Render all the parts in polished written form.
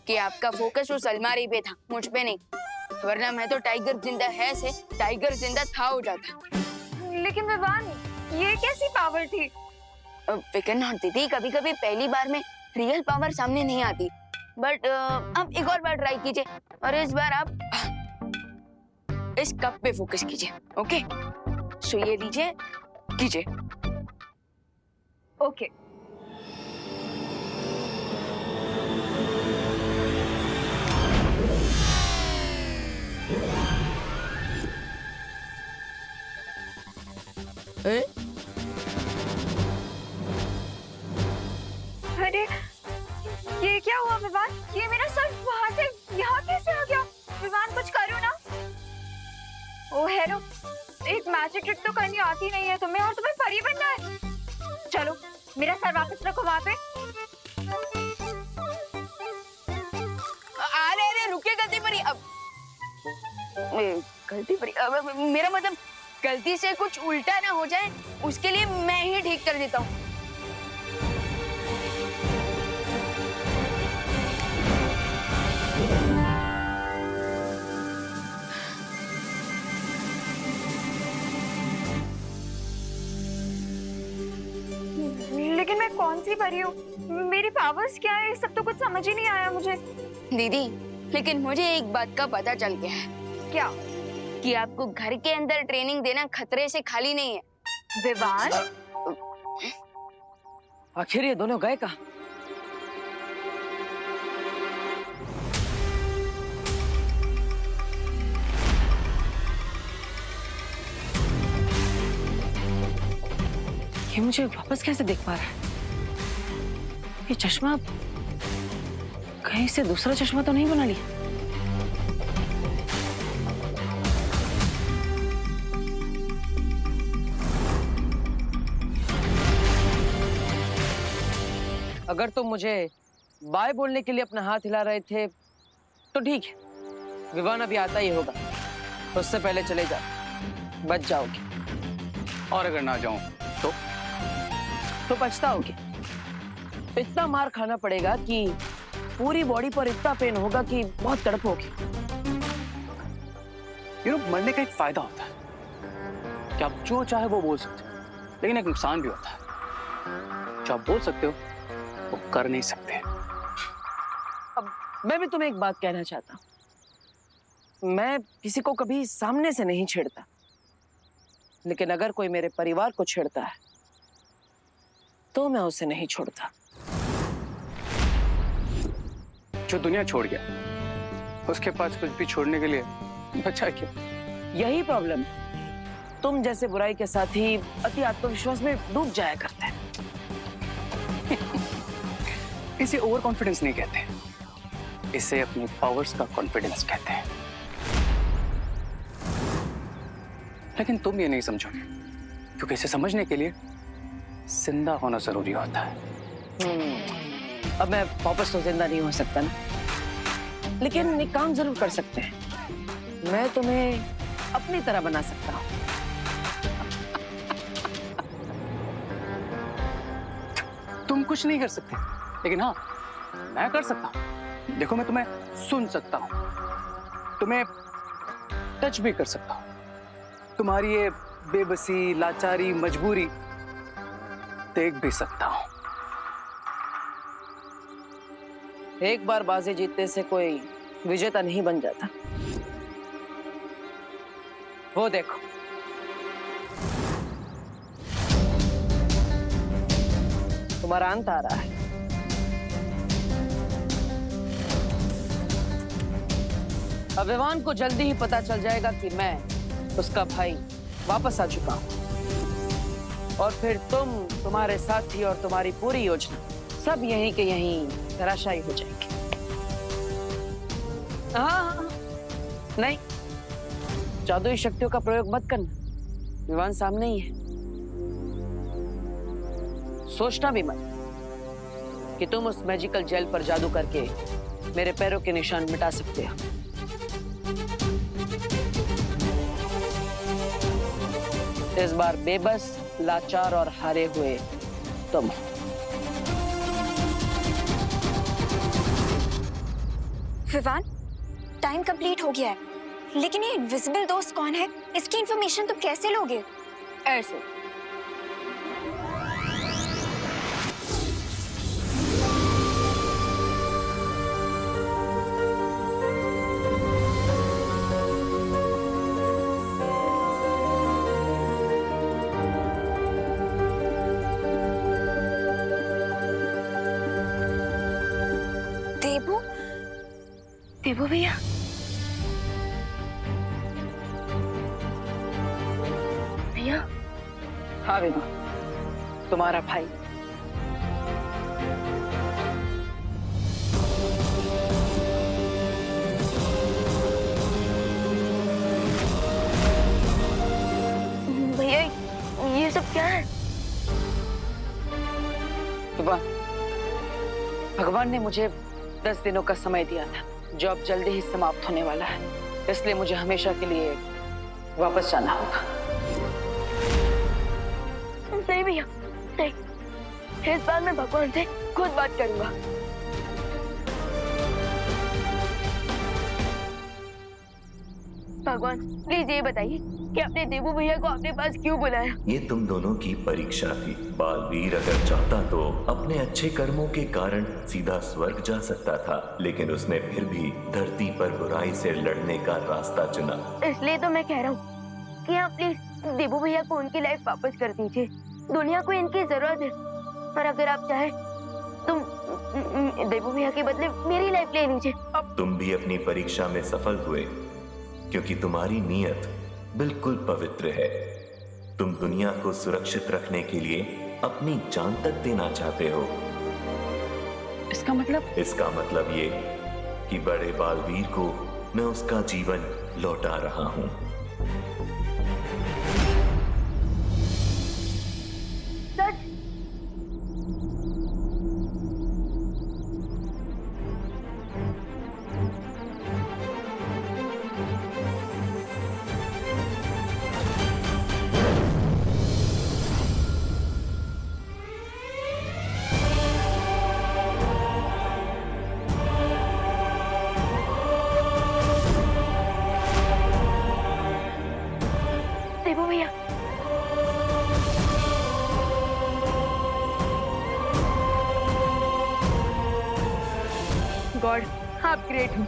कि आपका फोकस उस अलमारी पे था, मुझ पे नहीं। वरना मैं तो टाइगर जिंदा है से टाइगर जिंदा था हो जाता। लेकिन विवान, ये कैसी पावर थी? फिकर नॉट दीदी, कभी कभी पहली बार में रियल पावर सामने नहीं आती। बट अब एक और बार ट्राई कीजिए और इस बार आप इस कप पे फोकस कीजिए। ओके, सो ये लीजिए, कीजिए। ओके। अरे ये क्या हुआ विवान? ये मेरा सर वहां से यहाँ कैसे आ गया? विवान कुछ करो ना। ओ हेलो, एक मैजिक ट्रिक तो करनी आती नहीं है तुम्हें और तुम्हें परी बनना है। चलो मेरा सर वापस रखो वहां पे। अरे अरे रुकिए, गलती परी। अब गलती परी, अब मेरा मतलब गलती से कुछ उल्टा ना हो जाए, उसके लिए मैं ही ठीक कर देता हूँ। लेकिन मैं कौन सी परी हूँ? मेरी पावर्स क्या है? सब तो कुछ समझ ही नहीं आया मुझे। दीदी, लेकिन मुझे एक बात का पता चल गया है। क्या? कि आपको घर के अंदर ट्रेनिंग देना खतरे से खाली नहीं है। विवान, आखिर ये दोनों गए कहाँ? ये मुझे वापस कैसे देख पा रहा है? ये चश्मा कहीं से दूसरा चश्मा तो नहीं बना लिया? अगर तुम मुझे बाय बोलने के लिए अपना हाथ हिला रहे थे तो ठीक है, विवान अभी आता ही होगा, उससे पहले चले जाओ, बच जाओगे। और अगर ना जाऊं तो पछताओगे। इतना मार खाना पड़ेगा कि पूरी बॉडी पर इतना पेन होगा कि बहुत तड़पोगे। मरने का एक फायदा होता है कि आप जो चाहे वो बोल सकते हो, लेकिन एक नुकसान भी होता है। जो आप बोल सकते हो वो कर नहीं सकते। अब मैं भी तुम्हें एक बात कहना चाहता हूं। मैं किसी को कभी सामने से नहीं छेड़ता, लेकिन अगर कोई मेरे परिवार को छेड़ता है तो मैं उसे नहीं छोड़ता। जो दुनिया छोड़ गया उसके पास कुछ भी छोड़ने के लिए बचा क्या? यही प्रॉब्लम है। तुम जैसे बुराई के साथ ही अति आत्मविश्वास में डूब जाया करते हैं। इसे ओवर कॉन्फिडेंस नहीं कहते, इसे अपनी पावर्स का कॉन्फिडेंस कहते हैं। लेकिन तुम ये नहीं समझोगे, क्योंकि इसे समझने के लिए जिंदा होना जरूरी होता है। अब मैं वापस तो जिंदा नहीं हो सकता ना, लेकिन एक काम जरूर कर सकते हैं। मैं तुम्हें अपनी तरह बना सकता हूँ। तुम कुछ नहीं कर सकते, लेकिन हाँ, मैं कर सकता हूँ। देखो, मैं तुम्हें सुन सकता हूँ, तुम्हें टच भी कर सकता हूँ। तुम्हारी ये बेबसी, लाचारी, मजबूरी देख भी सकता हूँ। एक बार बाजी जीतने से कोई विजेता नहीं बन जाता। वो देखो, तुम्हारा अंत आ रहा है। अब विवान को जल्दी ही पता चल जाएगा कि मैं उसका भाई वापस आ चुका हूं, और फिर तुम, तुम्हारे साथी और तुम्हारी पूरी योजना सब यहीं के यहीं धराशायी हो जाएगी। हाँ, नहीं, जादुई शक्तियों का प्रयोग मत करना। विवान सामने ही है। सोचना भी मत कि तुम उस मैजिकल जेल पर जादू करके मेरे पैरों के निशान मिटा सकते हो। इस बार बेबस, लाचार और हारे हुए तुम। विवान, टाइम कंप्लीट हो गया है, लेकिन ये इनविजिबल दोस्त कौन है? इसकी इंफॉर्मेशन तुम कैसे लोगे? ऐसे। देबू, देबू भैया, भैया। हाँ विभा, तुम्हारा भाई। भैया ये सब क्या है? विभा, भगवान ने मुझे 10 दिनों का समय दिया था, जो अब जल्दी ही समाप्त होने वाला है, इसलिए मुझे हमेशा के लिए वापस जाना होगा। नहीं भैया, नहीं। इस बार मैं भगवान से खुद बात करूंगा। भगवान प्लीज ये बताइए कि आपने देबू भैया को अपने पास क्यों बुलाया? ये तुम दोनों की परीक्षा थी। बालवीर अगर चाहता तो अपने अच्छे कर्मों के कारण सीधा स्वर्ग जा सकता था, लेकिन उसने फिर भी धरती पर बुराई से लड़ने का रास्ता चुना। इसलिए तो मैं कह रहा हूँ कि आप प्लीज देबू भैया को उनकी लाइफ वापस कर दीजिए। दुनिया को इनकी जरूरत है, और अगर आप चाहे तुम देबू भैया के बदले मेरी लाइफ ले लीजिए। अब तुम भी अपनी परीक्षा में सफल हुए, क्योंकि तुम्हारी नीयत बिल्कुल पवित्र है। तुम दुनिया को सुरक्षित रखने के लिए अपनी जान तक देना चाहते हो। इसका मतलब? इसका मतलब ये कि बड़े बालवीर को मैं उसका जीवन लौटा रहा हूं। सच? देबू भैया, गॉड आप ग्रेट हो।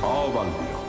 आओ बालवीरों,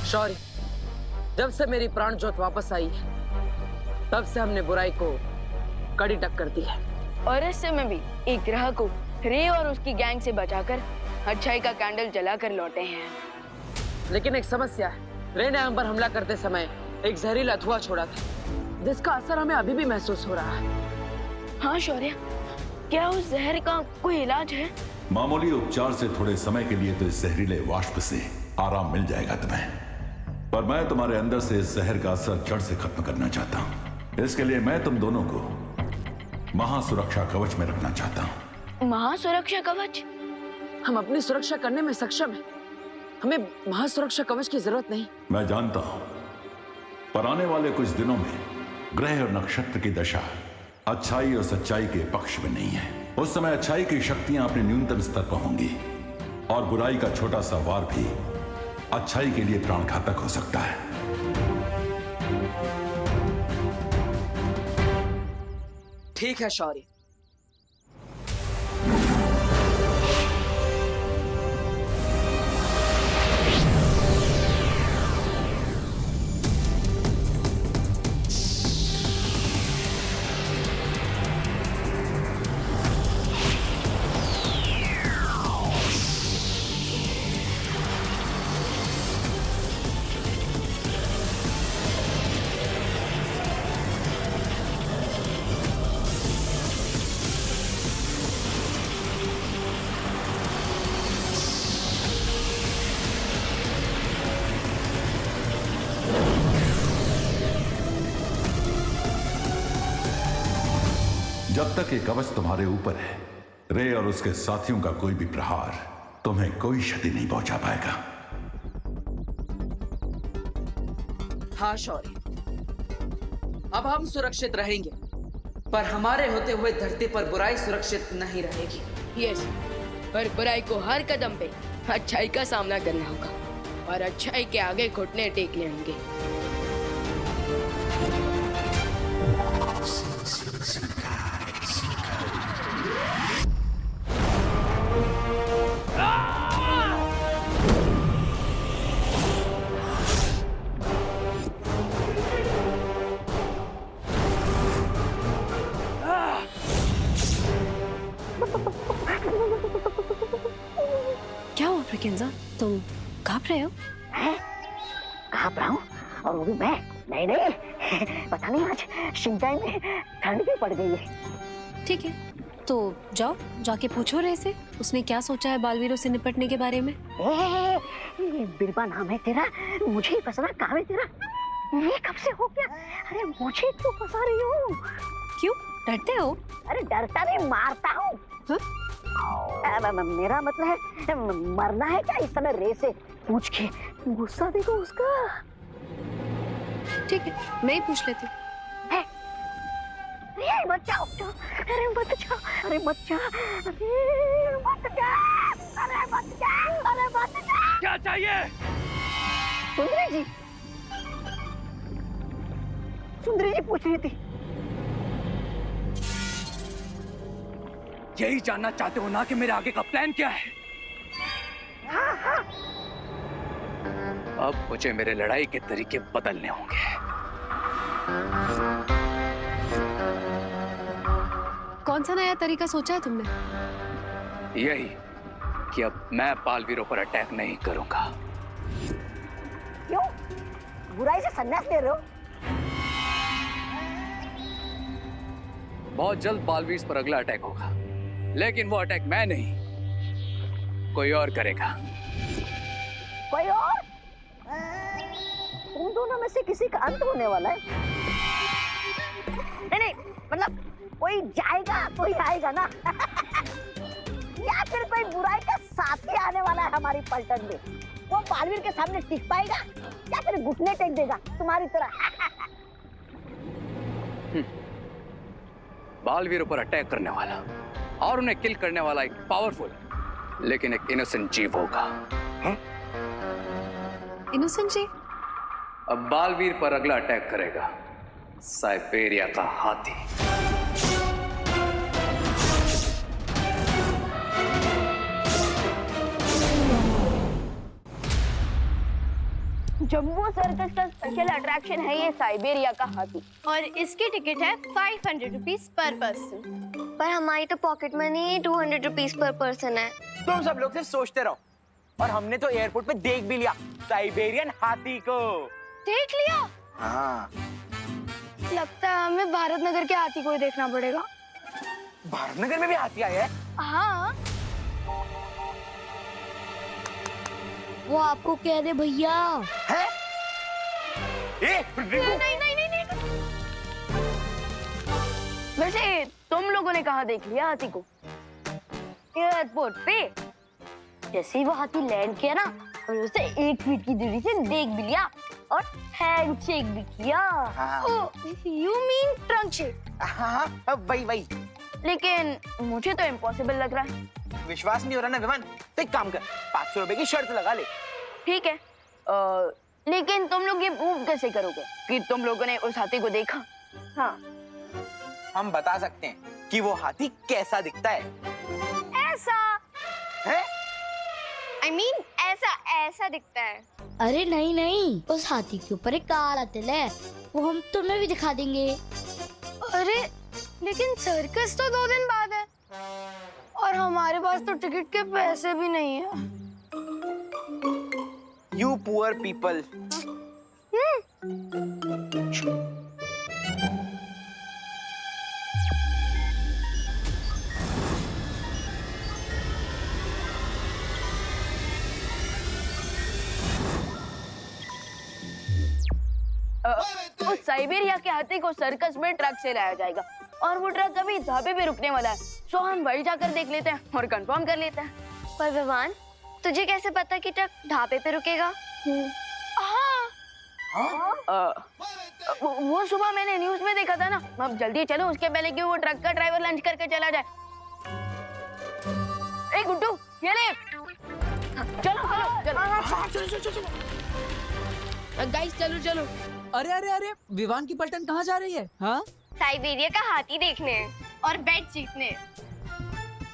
शौर्य, जब से मेरी प्राण ज्योत वापस आई है, तब से हमने बुराई को कड़ी टक्कर दी है। और इस समय भी एक ग्रह को रे और उसकी गैंग से बचाकर अच्छाई का कैंडल जलाकर लौटे हैं। लेकिन एक समस्या है, रे ने हम पर हमला करते समय एक जहरीला धुआं छोड़ा था, जिसका असर हमें अभी भी महसूस हो रहा है। हाँ शौर्य, क्या उस जहर का कोई इलाज है? मामूली उपचार से थोड़े समय के लिए तो इस जहरीले वाष्प से आराम मिल जाएगा तुम्हें, पर मैं तुम्हारे अंदर से इस जहर का असर जड़ से खत्म करना चाहता हूँ। इसके लिए मैं तुम दोनों को महासुरक्षा कवच में रखना चाहता हूँ। महासुरक्षा कवच? हम अपनी सुरक्षा करने में सक्षम हैं, हमें महासुरक्षा कवच की जरूरत नहीं। मैं जानता हूं, पर आने वाले कुछ दिनों में ग्रह और नक्षत्र की दशा अच्छाई और सच्चाई के पक्ष में नहीं है। उस समय अच्छाई की शक्तियां अपने न्यूनतम स्तर पर होंगी और बुराई का छोटा सा वार भी अच्छाई के लिए प्राणघातक हो सकता है। ठीक है शौर्य। जब तक ये कवच तुम्हारे ऊपर है, रे और उसके साथियों का कोई भी प्रहार तुम्हें कोई क्षति नहीं पहुंचा पाएगा। हाँ शौर्य, अब हम सुरक्षित रहेंगे, पर हमारे होते हुए धरती पर बुराई सुरक्षित नहीं रहेगी। यस, पर बुराई को हर कदम पे अच्छाई का सामना करना होगा और अच्छाई के आगे घुटने टेकने होंगे। क्या हुआ फ्रिकेंजा, तुम कांप रहे हो? कांप रहा हूँ, और वो भी मैं? नहीं नहीं, पता नहीं आज शिंजाई में ठंड भी पड़ गई है। ठीक है, तो जाओ जाके पूछो रे से, उसने क्या सोचा है बालवीरों से निपटने के बारे में। बिरबा नाम है तेरा, मुझे ही फंसना काम है तेरा। ये कब से हो गया? अरे मुझे क्यों फंसा रही हो? क्यों डरते हो? अरे डरता नहीं, मारता हूँ। मेरा मतलब है मरना है क्या इस समय? रे से पूछ के गुस्सा देखो उसका। ठीक है, मैं ही पूछ लेती हूँ। अरे मत जाओ, अरे मत जाओ, अरे मत जाओ, अरे मत जाओ, अरे मत जाओ, अरे मत जाओ। क्या चाहिए? सुंदरी जी, सुंदरी जी पूछ रही थी। यही जानना चाहते हो ना कि मेरे आगे का प्लान क्या है? हाँ हाँ। अब मुझे मेरे लड़ाई के तरीके बदलने होंगे। कौन सा नया तरीका सोचा है तुमने? यही कि अब मैं बालवीरों पर अटैक नहीं करूंगा। क्यों? बुराई से संन्यास ले रहे हो? बहुत जल्द बालवीर पर अगला अटैक होगा, लेकिन वो अटैक मैं नहीं, कोई और करेगा। कोई और? तुम दोनों में से किसी का अंत होने वाला है। नहीं नहीं, मतलब कोई जाएगा कोई आएगा ना। या फिर कोई बुराई का साथी आने वाला है हमारी पलटन में। वो बालवीर के सामने टिक पाएगा या फिर घुटने टेक देगा तुम्हारी तरह। बालवीरों पर अटैक करने वाला और उन्हें किल करने वाला एक पावरफुल लेकिन एक इनोसेंट जीव होगा। इनोसेंट जी? अब बालवीर पर अगला अटैक करेगा साइबेरिया का हाथी। जम्बो सर्कस का स्पेशल अट्रैक्शन है ये साइबेरिया का हाथी, और इसकी टिकट है 500 रुपीज पर पर्सन। पर हमारी तो pocket money 200 rupees per person है। तुम सब लोग सिर्फ सोचते रहो, और हमने तो एयरपोर्ट पे देख भी लिया साइबेरियन हाथी को। देख लिया? हाँ। लगता है हमें भारत नगर के हाथी को ही देखना पड़ेगा। भारत नगर में भी हाथी आया है? हाँ। वो आपको कह दे भैया। है? नहीं नहीं नहीं नहीं। वैसे तुम लोगों ने कहाँ देख लिया हाथी को? एयरपोर्ट पे। जैसे ही वो हाथी लैंड किया ना, और उसे 1 फीट की दूरी से देख भी लिया और हैंडशेक भी किया। हाँ। You mean trunk shake? हाँ, वही वही। लेकिन मुझे तो इम्पॉसिबल लग रहा है। विश्वास नहीं हो रहा ना विमान, तो एक काम कर, 500 रुपए की शर्त लगा ले। ठीक है, लेकिन तुम लोग ये प्रूव कैसे करोगे कि तुम लोगों ने उस हाथी को देखा? हाँ, हम बता सकते हैं कि वो हाथी कैसा दिखता है। ऐसा है? I mean, ऐसा दिखता है। अरे नहीं नहीं, उस हाथी के ऊपर एक काला तिल है, वो हम तुम्हें भी दिखा देंगे। अरे लेकिन सर्कस तो 2 दिन बाद है और हमारे पास तो टिकट के पैसे भी नहीं है। You poor people. उस साइबेरिया के हाथी को सर्कस में ट्रक से लाया जाएगा और वो ट्रक अभी ढाबे पे रुकने वाला है। सो हम वही जाकर देख लेते हैं और कंफर्म कर लेते हैं। पर भगवान, तुझे कैसे पता कि ट्रक ढाबे पे रुकेगा? वो सुबह मैंने न्यूज में देखा था ना। अब जल्दी चलो, उसके पहले कि वो ट्रक का ड्राइवर लंच करके चला जाए। ए गुड्डू, ये ले। चलो गाइस, चलो। अरे अरे अरे, विवान की पलटन कहाँ जा रही है? हाँ, साइबेरिया का हाथी देखने और बेट जीतने।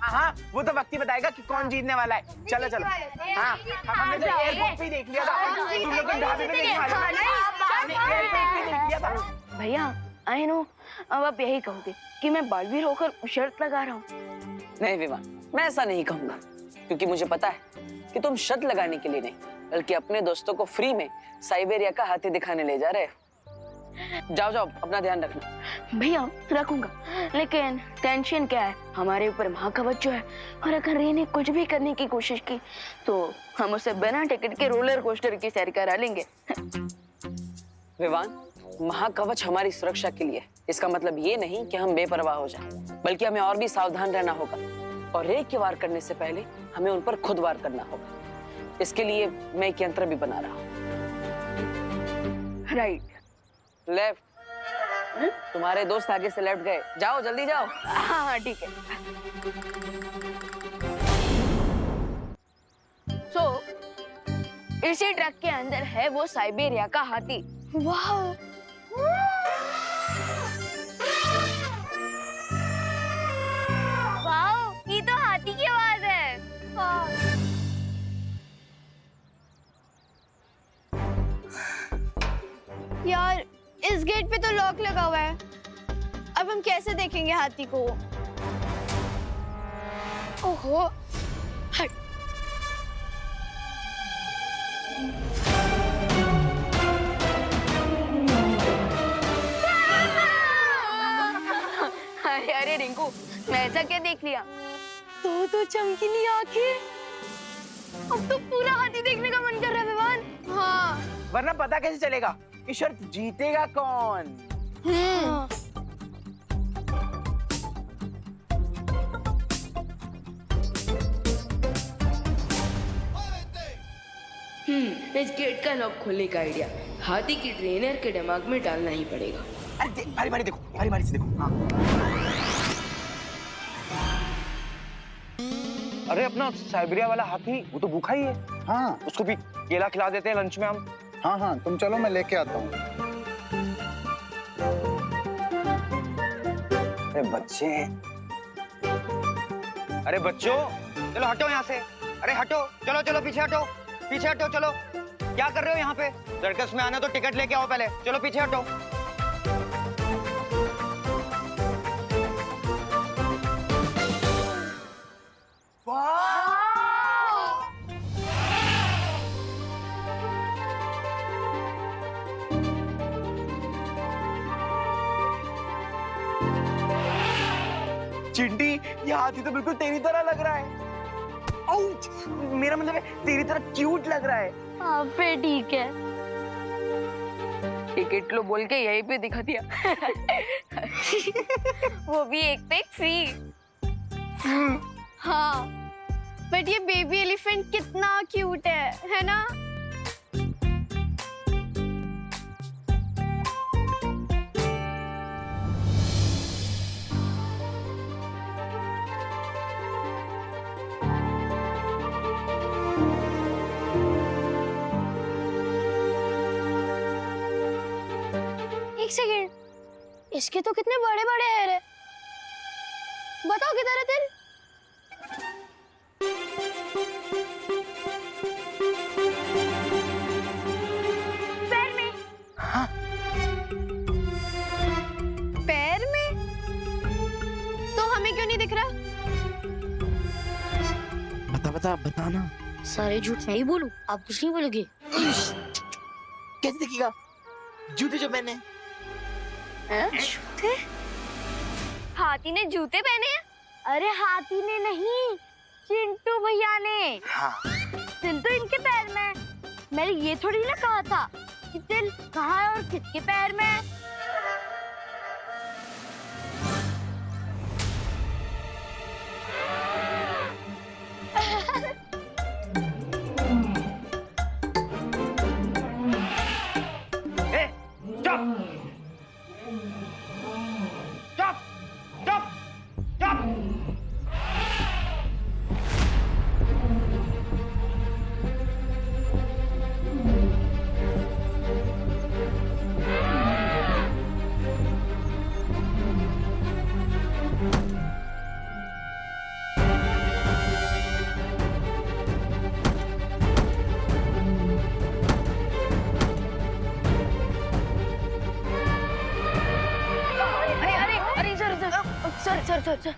हाँ, वो तो वक्त ही बताएगा कि कौन जीतने वाला है। चलो चलो। हाँ, हमने तो एयरपोर्ट पे देख लिया था। तुम लोग ढाबे पे देखने वाले थे। एयरपोर्ट पे देख लिया था। भैया, आई नो, अब आप यही कहोगे कि मैं बालवीर होकर शर्त लगा रहा हूँ। नहीं विवान, मैं ऐसा नहीं कहूंगा, क्योंकि मुझे पता है कि तुम शर्त लगाने के लिए नहीं, बल्कि अपने दोस्तों को फ्री में साइबेरिया का हाथी दिखाने ले जा रहे हो। जाओ अपना ध्यान रखना। भैया रखूंगा, लेकिन टेंशन क्या है, हमारे ऊपर महाकवच जो है, और अगर रे ने कुछ भी करने की कोशिश की तो हम उसे बिना टिकट के रोलर कोस्टर की सैर करा लेंगे। विवान, महाकवच हमारी सुरक्षा के लिए, इसका मतलब ये नहीं कि हम बेपरवाह हो जाएं, बल्कि हमें और भी सावधान रहना होगा और रे के वार करने से पहले हमें उन पर खुद वार करना होगा। इसके लिए मैं एक यंत्र भी बना रहा हूँ। Right, left. तुम्हारे दोस्त आगे से लेफ्ट गए, जाओ जल्दी जाओ। हाँ ठीक है। सो इसी ट्रक के अंदर है वो साइबेरिया का हाथी। वाह, ये तो हाथी की आवाज है। यार, इस गेट पे तो लॉक लगा हुआ है। अब हम कैसे देखेंगे हाथी को? ओहो, हट। अरे रिंकू, मैं ऐसा क्या देख लिया? तो चमकीली आंखें। अब तो पूरा हाथी देखने का मन कर रहा है विवान। हाँ, वरना पता कैसे चलेगा कि शर्त जीतेगा कौन? इस गेट का लॉक खोलने का आइडिया हाथी की ट्रेनर के दिमाग में डालना ही पड़ेगा। अरे भारी भारी देखो, भारी भारी से देखो। हाँ। अरे अपना साइबेरिया वाला हाथी, वो तो भूखा ही है। हाँ, उसको भी केला खिला देते हैं लंच में हम। हाँ हाँ, तुम चलो, मैं लेके आता हूँ। अरे बच्चे, अरे बच्चों, चलो हटो यहाँ से। अरे हटो, चलो चलो पीछे हटो, पीछे हटो। चलो, क्या कर रहे हो यहाँ पे? सर्कस में आना तो टिकट लेके आओ पहले। चलो पीछे हटो। चिंटी, ये हाथी तो बिल्कुल तेरी तरह लग रहा है। आउच! मेरा मतलब है तेरी तरह क्यूट लग रहा है। हाँ फिर ठीक है। टिकट लो बोल के यहीं पे दिखा दिया। वो भी एक पे एक फ्री। हाँ, बट ये बेबी एलिफेंट कितना क्यूट है ना? एक सेकेंड, इसके तो कितने बड़े बड़े हेयर है। बताओ किधर है तिल? पैर में। हाँ। पैर में? तो हमें क्यों नहीं दिख रहा? बता ना। सारे झूठ मैं ही बोलूं, आप कुछ नहीं बोलोगे? कैसे दिखेगा? जूते जो पहने। जूते? हाथी ने जूते पहने हैं? अरे हाथी ने नहीं, चिंटू भैया ने। हाँ। तिल तो इनके पैर में है। मैंने ये थोड़ी ना कहा था कि तिल कहाँ है और किसके पैर में है। अरे सर